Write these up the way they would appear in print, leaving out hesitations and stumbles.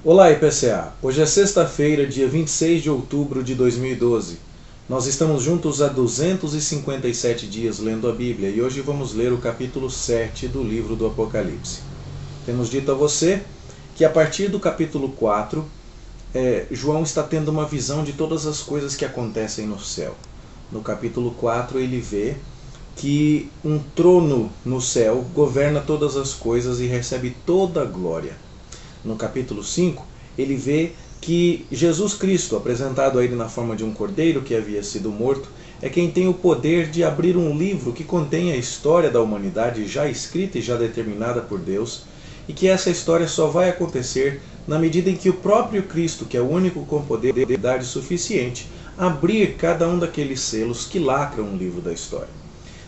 Olá, IPCA! Hoje é sexta-feira, dia 26 de outubro de 2012. Nós estamos juntos há 257 dias lendo a Bíblia e hoje vamos ler o capítulo 7 do livro do Apocalipse. Temos dito a você que a partir do capítulo 4, João está tendo uma visão de todas as coisas que acontecem no céu. No capítulo 4 ele vê que um trono no céu governa todas as coisas e recebe toda a glória. No capítulo 5, ele vê que Jesus Cristo, apresentado a ele na forma de um cordeiro que havia sido morto, é quem tem o poder de abrir um livro que contém a história da humanidade já escrita e já determinada por Deus, e que essa história só vai acontecer na medida em que o próprio Cristo, que é o único com poder e habilidade suficiente, abrir cada um daqueles selos que lacram o livro da história.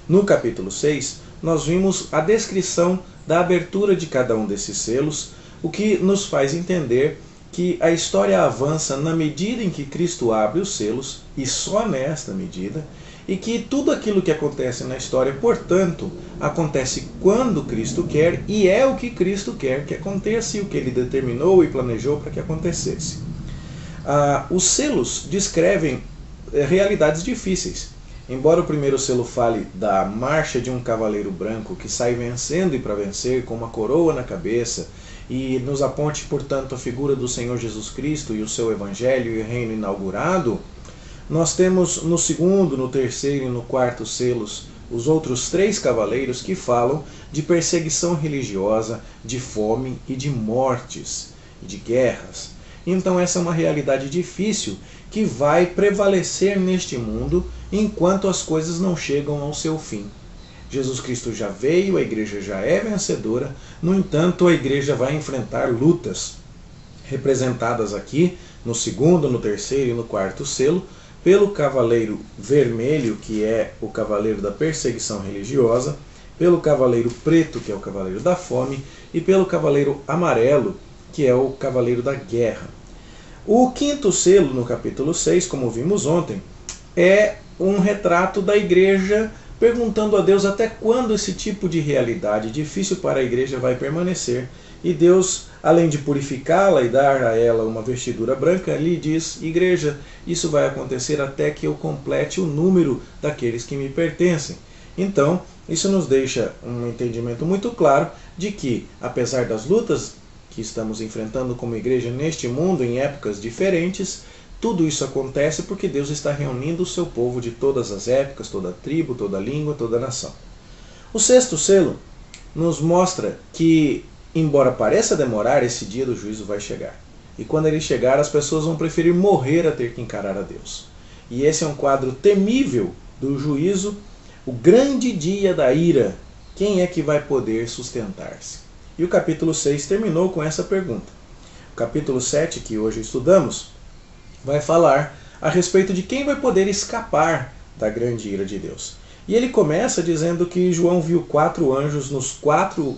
No capítulo 6, nós vimos a descrição da abertura de cada um desses selos, o que nos faz entender que a história avança na medida em que Cristo abre os selos, e só nesta medida, e que tudo aquilo que acontece na história, portanto, acontece quando Cristo quer, e é o que Cristo quer que aconteça, e o que ele determinou e planejou para que acontecesse. Os selos descrevem realidades difíceis. Embora o primeiro selo fale da marcha de um cavaleiro branco que sai vencendo e para vencer, com uma coroa na cabeça, e nos aponte, portanto, a figura do Senhor Jesus Cristo e o seu Evangelho e o reino inaugurado, nós temos no segundo, no terceiro e no quarto selos os outros três cavaleiros que falam de perseguição religiosa, de fome e de mortes e de guerras. Então essa é uma realidade difícil que vai prevalecer neste mundo enquanto as coisas não chegam ao seu fim. Jesus Cristo já veio, a igreja já é vencedora, no entanto a igreja vai enfrentar lutas, representadas aqui no segundo, no terceiro e no quarto selo, pelo cavaleiro vermelho, que é o cavaleiro da perseguição religiosa, pelo cavaleiro preto, que é o cavaleiro da fome, e pelo cavaleiro amarelo, que é o cavaleiro da guerra. O quinto selo, no capítulo 6, como vimos ontem, é um retrato da igreja perguntando a Deus até quando esse tipo de realidade difícil para a igreja vai permanecer. E Deus, além de purificá-la e dar a ela uma vestidura branca, lhe diz: igreja, isso vai acontecer até que eu complete o número daqueles que me pertencem. Então, isso nos deixa um entendimento muito claro de que, apesar das lutas que estamos enfrentando como igreja neste mundo em épocas diferentes, tudo isso acontece porque Deus está reunindo o seu povo de todas as épocas, toda tribo, toda língua, toda nação. O sexto selo nos mostra que, embora pareça demorar, esse dia do juízo vai chegar. E quando ele chegar, as pessoas vão preferir morrer a ter que encarar a Deus. E esse é um quadro temível do juízo, o grande dia da ira. Quem é que vai poder sustentar-se? E o capítulo 6 terminou com essa pergunta. O capítulo 7, que hoje estudamos, vai falar a respeito de quem vai poder escapar da grande ira de Deus. E ele começa dizendo que João viu 4 anjos nos 4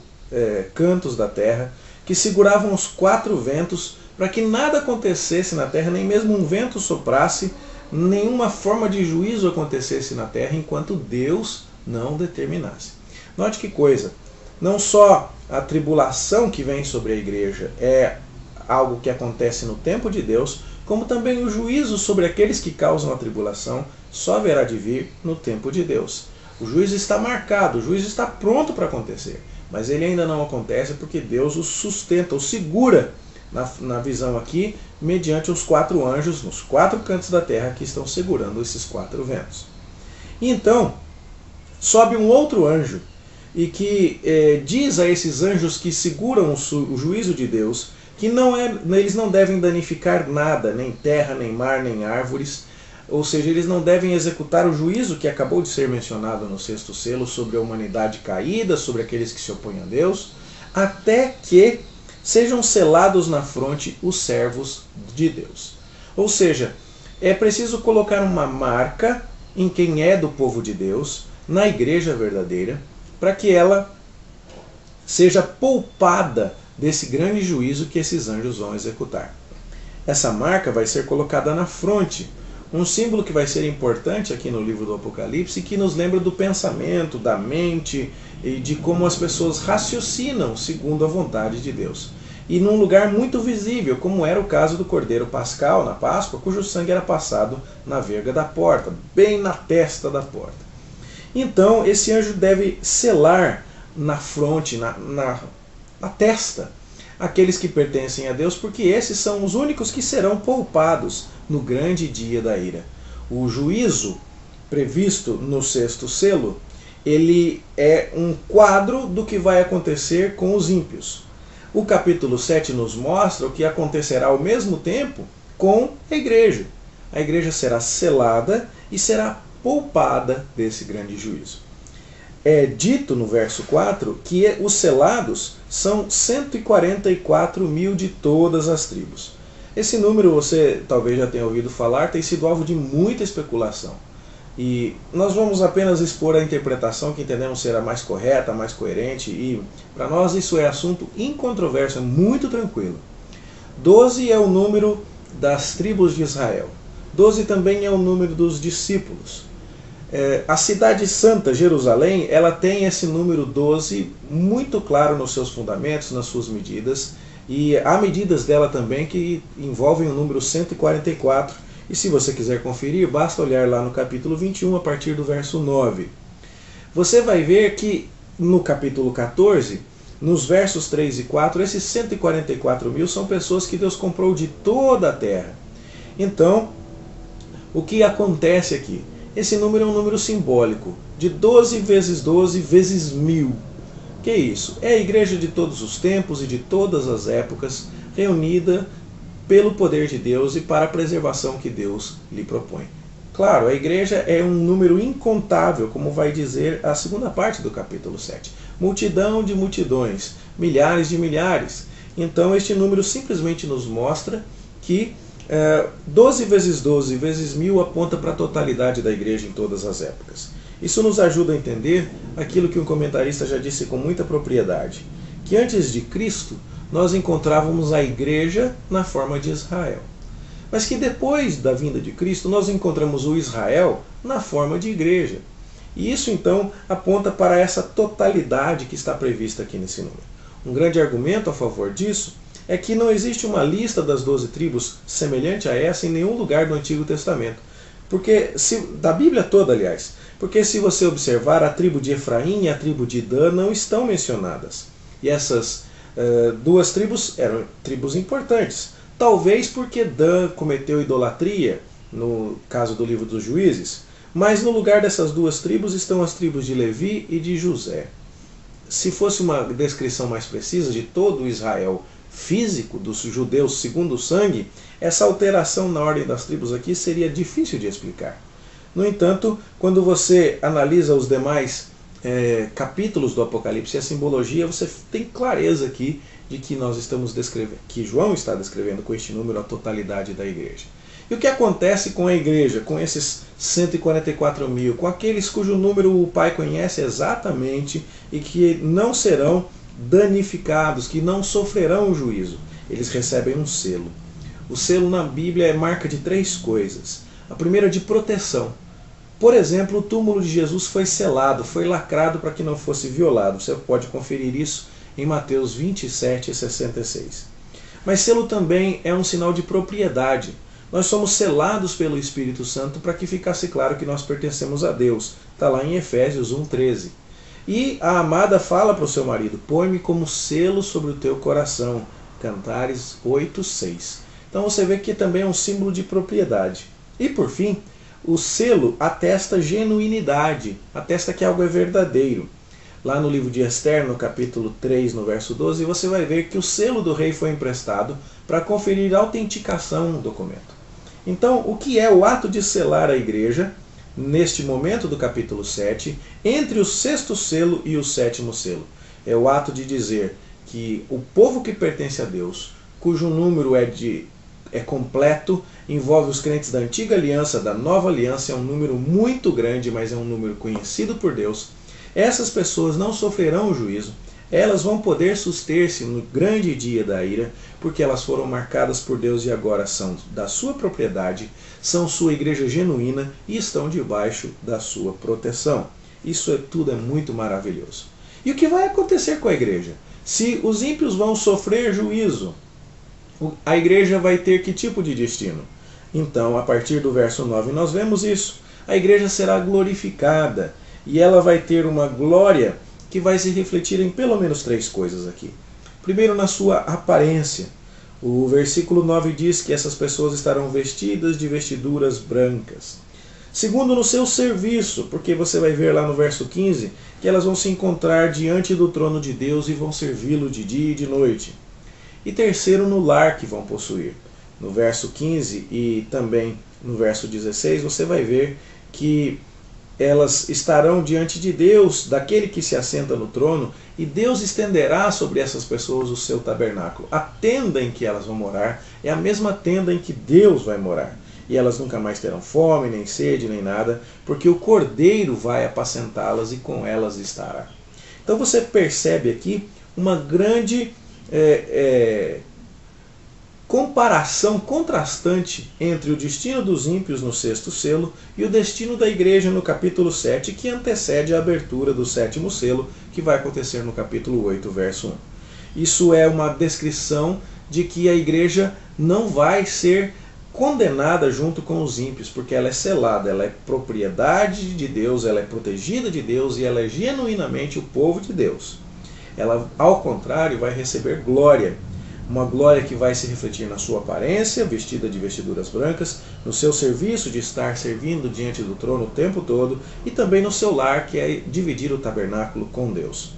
cantos da terra, que seguravam os 4 ventos para que nada acontecesse na terra, nem mesmo um vento soprasse, nenhuma forma de juízo acontecesse na terra, enquanto Deus não determinasse. Note que coisa, não só a tribulação que vem sobre a igreja é algo que acontece no tempo de Deus, como também o juízo sobre aqueles que causam a tribulação só haverá de vir no tempo de Deus. O juízo está marcado, o juízo está pronto para acontecer, mas ele ainda não acontece porque Deus o sustenta, o segura na visão aqui, mediante os 4 anjos nos 4 cantos da terra que estão segurando esses 4 ventos. E então, sobe um outro anjo e que diz a esses anjos que seguram o juízo de Deus que eles não devem danificar nada, nem terra, nem mar, nem árvores, ou seja, eles não devem executar o juízo que acabou de ser mencionado no sexto selo sobre a humanidade caída, sobre aqueles que se opõem a Deus, até que sejam selados na fronte os servos de Deus. Ou seja, é preciso colocar uma marca em quem é do povo de Deus, na igreja verdadeira, para que ela seja poupada desse grande juízo que esses anjos vão executar. Essa marca vai ser colocada na fronte, um símbolo que vai ser importante aqui no livro do Apocalipse, que nos lembra do pensamento, da mente e de como as pessoas raciocinam segundo a vontade de Deus. e num lugar muito visível, como era o caso do Cordeiro Pascal na Páscoa, cujo sangue era passado na verga da porta, bem na testa da porta. Então, esse anjo deve selar na fronte, na testa, aqueles que pertencem a Deus, porque esses são os únicos que serão poupados no grande dia da ira. O juízo previsto no 6º selo, ele é um quadro do que vai acontecer com os ímpios. O capítulo 7 nos mostra o que acontecerá ao mesmo tempo com a igreja. A igreja será selada e será poupada desse grande juízo. É dito no verso 4 que os selados são 144 mil de todas as tribos. Esse número, você talvez já tenha ouvido falar, tem sido alvo de muita especulação. E nós vamos apenas expor a interpretação que entendemos ser a mais correta, a mais coerente, e para nós isso é assunto incontroverso, é muito tranquilo. 12 é o número das tribos de Israel. 12 também é o número dos discípulos. A cidade santa, Jerusalém, ela tem esse número 12 muito claro nos seus fundamentos, nas suas medidas, e há medidas dela também que envolvem o número 144, e se você quiser conferir, basta olhar lá no capítulo 21, a partir do verso 9. Você vai ver que no capítulo 14, nos versos 3 e 4, esses 144 mil são pessoas que Deus comprou de toda a terra. Então, o que acontece aqui? Esse número é um número simbólico, de 12 vezes 12 vezes 1000. Que é isso? É a igreja de todos os tempos e de todas as épocas, reunida pelo poder de Deus e para a preservação que Deus lhe propõe. Claro, a igreja é um número incontável, como vai dizer a segunda parte do capítulo 7. Multidão de multidões, milhares de milhares. Então este número simplesmente nos mostra que 12 vezes 12 vezes 1000 aponta para a totalidade da igreja em todas as épocas. Isso nos ajuda a entender aquilo que um comentarista já disse com muita propriedade, que antes de Cristo nós encontrávamos a igreja na forma de Israel. Mas que depois da vinda de Cristo nós encontramos o Israel na forma de igreja. E isso então aponta para essa totalidade que está prevista aqui nesse número. Um grande argumento a favor disso é que não existe uma lista das 12 tribos semelhante a essa em nenhum lugar do Antigo Testamento. Da Bíblia toda, aliás. Porque se você observar, a tribo de Efraim e a tribo de Dan não estão mencionadas. E essas duas tribos eram tribos importantes. Talvez porque Dan cometeu idolatria, no caso do livro dos Juízes, mas no lugar dessas duas tribos estão as tribos de Levi e de José. Se fosse uma descrição mais precisa de todo o Israel físico, dos judeus segundo o sangue, essa alteração na ordem das tribos aqui seria difícil de explicar. No entanto, quando você analisa os demais capítulos do Apocalipse e a simbologia, você tem clareza aqui de que nós estamos descrevendo, que João está descrevendo com este número a totalidade da igreja. E o que acontece com a igreja, com esses 144 mil, com aqueles cujo número o Pai conhece exatamente e que não serão danificados, que não sofrerão o juízo? Eles recebem um selo. O selo na Bíblia é marca de 3 coisas. A primeira, de proteção. Por exemplo, o túmulo de Jesus foi selado, foi lacrado para que não fosse violado. Você pode conferir isso em Mateus 27 e 66. Mas selo também é um sinal de propriedade. Nós somos selados pelo Espírito Santo para que ficasse claro que nós pertencemos a Deus. Está lá em Efésios 1,13. E a amada fala para o seu marido: põe-me como selo sobre o teu coração. Cantares 8,6. Então você vê que também é um símbolo de propriedade. E por fim, o selo atesta genuinidade, atesta que algo é verdadeiro. Lá no livro de Esther, no capítulo 3, no verso 12, você vai ver que o selo do rei foi emprestado para conferir autenticação no documento. Então, o que é o ato de selar a igreja, neste momento do capítulo 7, entre o 6º selo e o 7º selo? É o ato de dizer que o povo que pertence a Deus, cujo número é completo, envolve os crentes da antiga aliança, da nova aliança, é um número muito grande, mas é um número conhecido por Deus. Essas pessoas não sofrerão o juízo, elas vão poder suster-se no grande dia da ira, porque elas foram marcadas por Deus e agora são da sua propriedade, são sua igreja genuína e estão debaixo da sua proteção. Isso tudo é muito maravilhoso. E o que vai acontecer com a igreja? Se os ímpios vão sofrer juízo, a igreja vai ter que tipo de destino? Então, a partir do verso 9, nós vemos isso. A igreja será glorificada e ela vai ter uma glória que vai se refletir em pelo menos 3 coisas aqui. Primeiro, na sua aparência. O versículo 9 diz que essas pessoas estarão vestidas de vestiduras brancas. Segundo, no seu serviço, porque você vai ver lá no verso 15 que elas vão se encontrar diante do trono de Deus e vão servi-lo de dia e de noite. E terceiro, no lar que vão possuir. No verso 15 e também no verso 16, você vai ver que elas estarão diante de Deus, daquele que se assenta no trono, e Deus estenderá sobre essas pessoas o seu tabernáculo. A tenda em que elas vão morar é a mesma tenda em que Deus vai morar. E elas nunca mais terão fome, nem sede, nem nada, porque o Cordeiro vai apacentá-las e com elas estará. Então você percebe aqui uma grande comparação contrastante entre o destino dos ímpios no 6º selo e o destino da igreja no capítulo 7, que antecede a abertura do 7º selo, que vai acontecer no capítulo 8, verso 1. Isso é uma descrição de que a igreja não vai ser condenada junto com os ímpios, porque ela é selada, ela é propriedade de Deus, ela é protegida de Deus e ela é genuinamente o povo de Deus. Ela, ao contrário, vai receber glória. Uma glória que vai se refletir na sua aparência, vestida de vestiduras brancas, no seu serviço de estar servindo diante do trono o tempo todo, e também no seu lar, que é dividir o tabernáculo com Deus.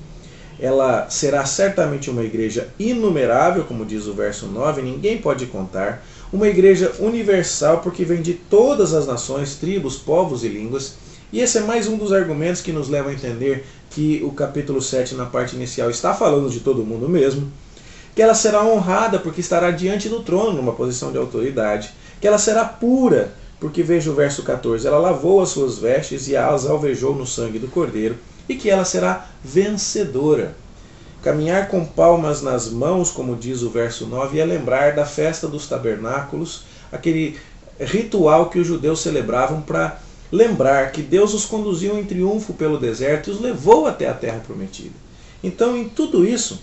Ela será certamente uma igreja inumerável, como diz o verso 9, ninguém pode contar, uma igreja universal, porque vem de todas as nações, tribos, povos e línguas, e esse é mais um dos argumentos que nos leva a entender que o capítulo 7, na parte inicial, está falando de todo mundo mesmo, que ela será honrada porque estará diante do trono, numa posição de autoridade, que ela será pura, porque veja o verso 14, ela lavou as suas vestes e as alvejou no sangue do Cordeiro, e que ela será vencedora. Caminhar com palmas nas mãos, como diz o verso 9, é lembrar da festa dos tabernáculos, aquele ritual que os judeus celebravam para lembrar que Deus os conduziu em triunfo pelo deserto e os levou até a terra prometida. Então, em tudo isso,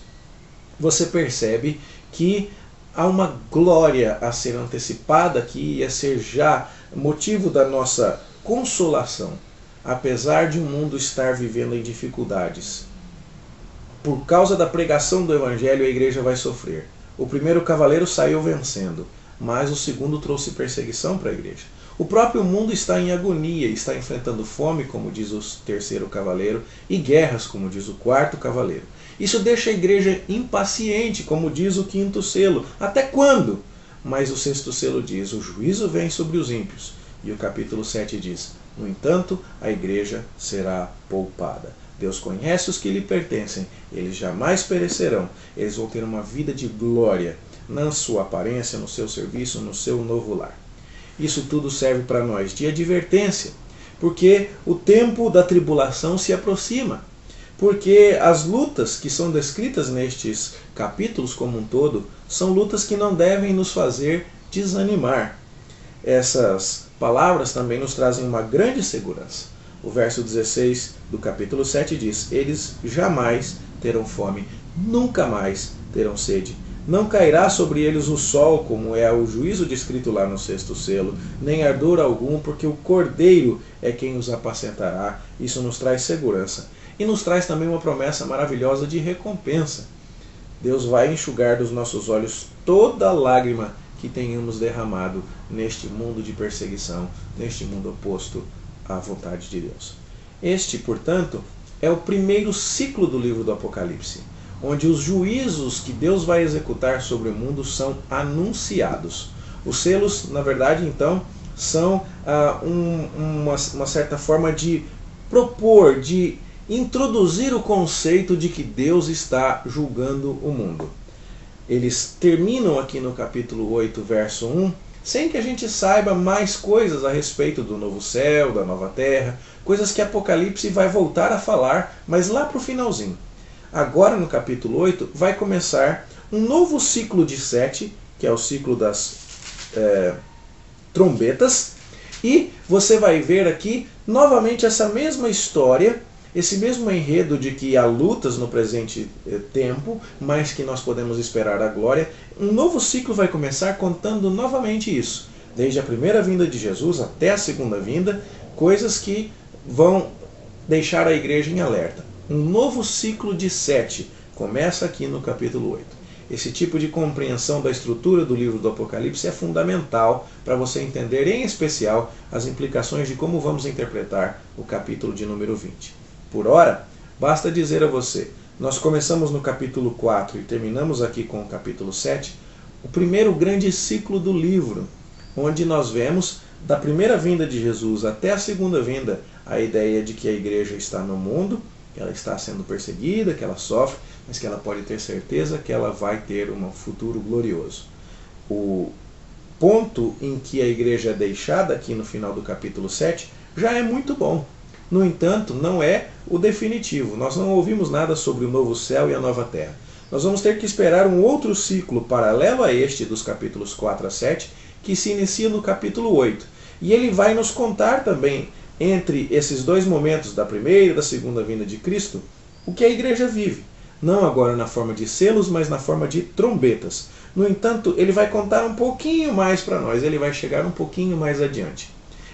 você percebe que há uma glória a ser antecipada aqui e a ser já motivo da nossa consolação, apesar de o mundo estar vivendo em dificuldades. Por causa da pregação do Evangelho, a igreja vai sofrer. O primeiro cavaleiro saiu vencendo, mas o segundo trouxe perseguição para a igreja. O próprio mundo está em agonia, está enfrentando fome, como diz o 3º cavaleiro, e guerras, como diz o 4º cavaleiro. Isso deixa a igreja impaciente, como diz o 5º selo. Até quando? Mas o 6º selo diz, o juízo vem sobre os ímpios. E o capítulo 7 diz, no entanto, a igreja será poupada. Deus conhece os que lhe pertencem, eles jamais perecerão, eles vão ter uma vida de glória, na sua aparência, no seu serviço, no seu novo lar. Isso tudo serve para nós de advertência, porque o tempo da tribulação se aproxima. Porque as lutas que são descritas nestes capítulos como um todo, são lutas que não devem nos fazer desanimar. Essas palavras também nos trazem uma grande segurança. O verso 16 do capítulo 7 diz, eles jamais terão fome, nunca mais terão sede. Não cairá sobre eles o sol, como é o juízo descrito lá no 6º selo, nem ardor algum, porque o Cordeiro é quem os apacentará. Isso nos traz segurança. E nos traz também uma promessa maravilhosa de recompensa. Deus vai enxugar dos nossos olhos toda lágrima que tenhamos derramado neste mundo de perseguição, neste mundo oposto à vontade de Deus. Este, portanto, é o primeiro ciclo do livro do Apocalipse, onde os juízos que Deus vai executar sobre o mundo são anunciados. Os selos, na verdade, então, são uma certa forma de propor, de introduzir o conceito de que Deus está julgando o mundo. Eles terminam aqui no capítulo 8, verso 1, sem que a gente saiba mais coisas a respeito do novo céu, da nova terra, coisas que Apocalipse vai voltar a falar, mas lá para o finalzinho. Agora, no capítulo 8, vai começar um novo ciclo de 7, que é o ciclo das trombetas, e você vai ver aqui novamente essa mesma história. esse mesmo enredo de que há lutas no presente tempo, mas que nós podemos esperar a glória, um novo ciclo vai começar contando novamente isso. Desde a primeira vinda de Jesus até a segunda vinda, coisas que vão deixar a igreja em alerta. Um novo ciclo de 7 começa aqui no capítulo 8. Esse tipo de compreensão da estrutura do livro do Apocalipse é fundamental para você entender, em especial, as implicações de como vamos interpretar o capítulo de número 20. Por ora, basta dizer a você, nós começamos no capítulo 4 e terminamos aqui com o capítulo 7, o primeiro grande ciclo do livro, onde nós vemos, da primeira vinda de Jesus até a segunda vinda, a ideia de que a igreja está no mundo, que ela está sendo perseguida, que ela sofre, mas que ela pode ter certeza que ela vai ter um futuro glorioso. O ponto em que a igreja é deixada aqui no final do capítulo 7 já é muito bom. No entanto, não é o definitivo. Nós não ouvimos nada sobre o novo céu e a nova terra. Nós vamos ter que esperar um outro ciclo paralelo a este dos capítulos 4 a 7, que se inicia no capítulo 8. E ele vai nos contar também, entre esses dois momentos, da primeira e da segunda vinda de Cristo, o que a igreja vive. Não agora na forma de selos, mas na forma de trombetas. No entanto, ele vai contar um pouquinho mais para nós, ele vai chegar um pouquinho mais adiante.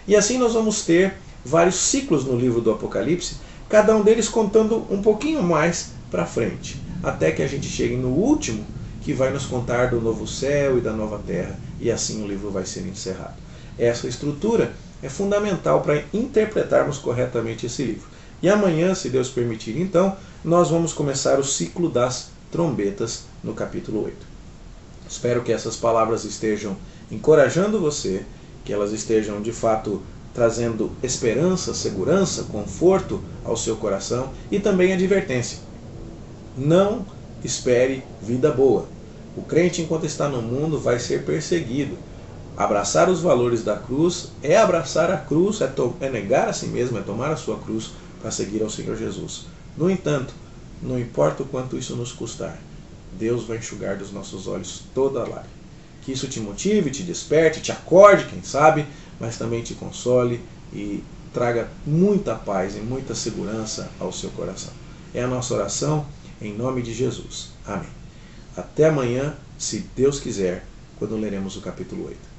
E assim nós vamos ter vários ciclos no livro do Apocalipse, cada um deles contando um pouquinho mais para frente, até que a gente chegue no último, que vai nos contar do novo céu e da nova terra, e assim o livro vai ser encerrado. Essa estrutura é fundamental para interpretarmos corretamente esse livro. E amanhã, se Deus permitir, então, nós vamos começar o ciclo das trombetas no capítulo 8. Espero que essas palavras estejam encorajando você, que elas estejam de fato trazendo esperança, segurança, conforto ao seu coração e também advertência. Não espere vida boa. O crente, enquanto está no mundo, vai ser perseguido. Abraçar os valores da cruz é abraçar a cruz, é negar a si mesmo, é tomar a sua cruz para seguir ao Senhor Jesus. No entanto, não importa o quanto isso nos custar, Deus vai enxugar dos nossos olhos toda a lágrima. Que isso te motive, te desperte, te acorde, quem sabe, mas também te console e traga muita paz e muita segurança ao seu coração. É a nossa oração em nome de Jesus. Amém. Até amanhã, se Deus quiser, quando leremos o capítulo 8.